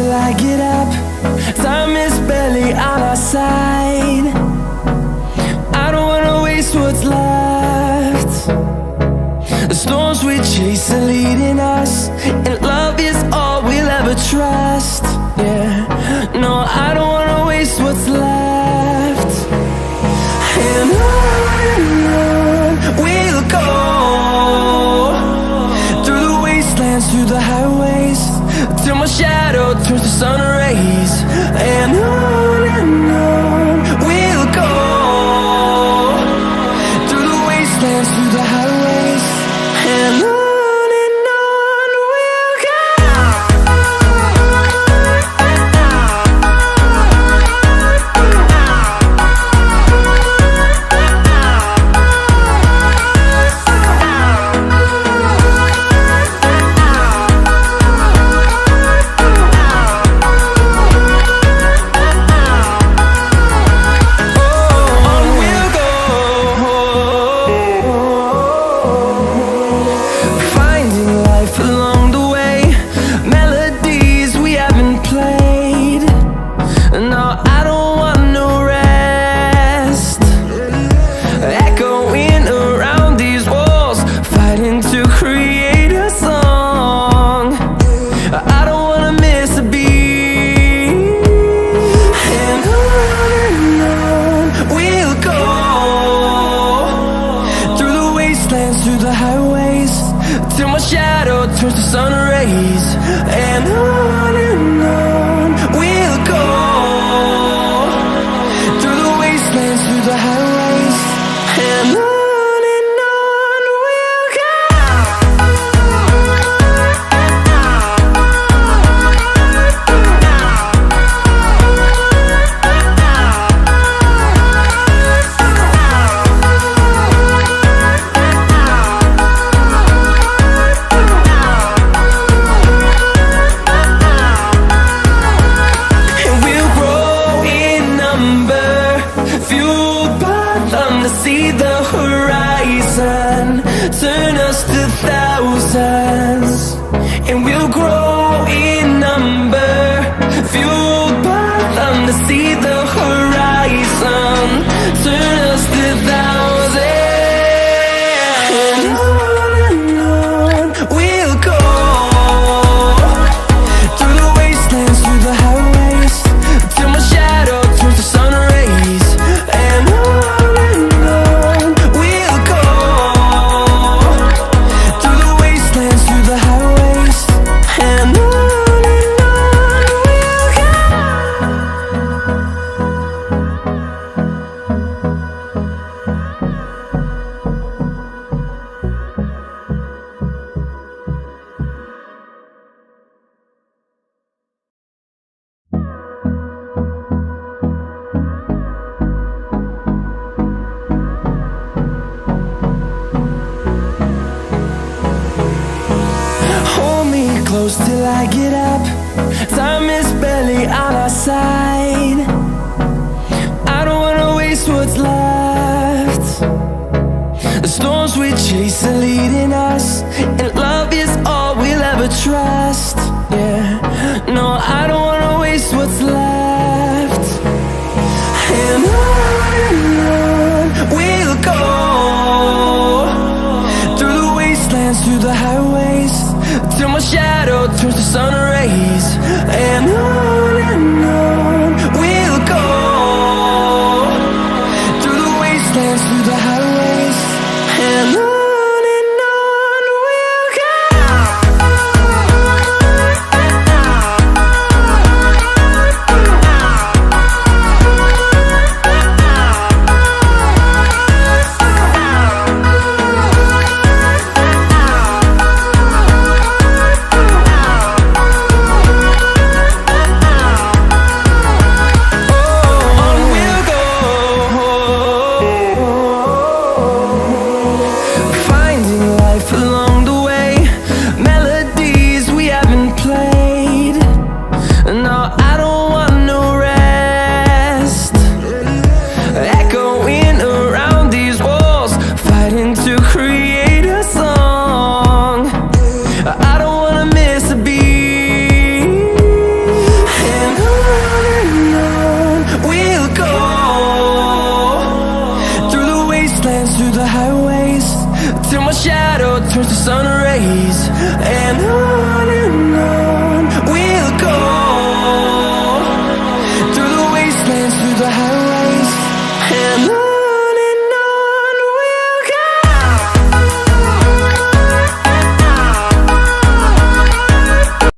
till I get up. Time is barely on our side. I don't wanna waste what's left. The storms we chase are leading us, and love is all we'll ever trust. Yeah, no, I don't wanna waste what's left. And on we'll go, through the wastelands, through the highways, till my shadow turns to sun rays. And on we'll go, through the wastelands, through the highways, and on we'll go. Through the highways, till my shadow turns to sun rays. And on we'll go, through the wastelands, through the highways, and on we'll go. See the horizon turn us to thousands, and we'll grow in number, fueled by them to see the horizon turn us to thousands. And on we'll go, through the wastelands, through the highways, till my shadow turns to sun rays. And close till I get up. Time is barely on our side. I don't wanna waste what's left. The storms we chase are leading us, and love is all we'll ever trust. Yeah, no, I don't wanna waste what's left. And on we'll go, through the wastelands, through the highways, till my shadow turns to sun rays. And on we'll go, through the wastelands, through the highways, and on.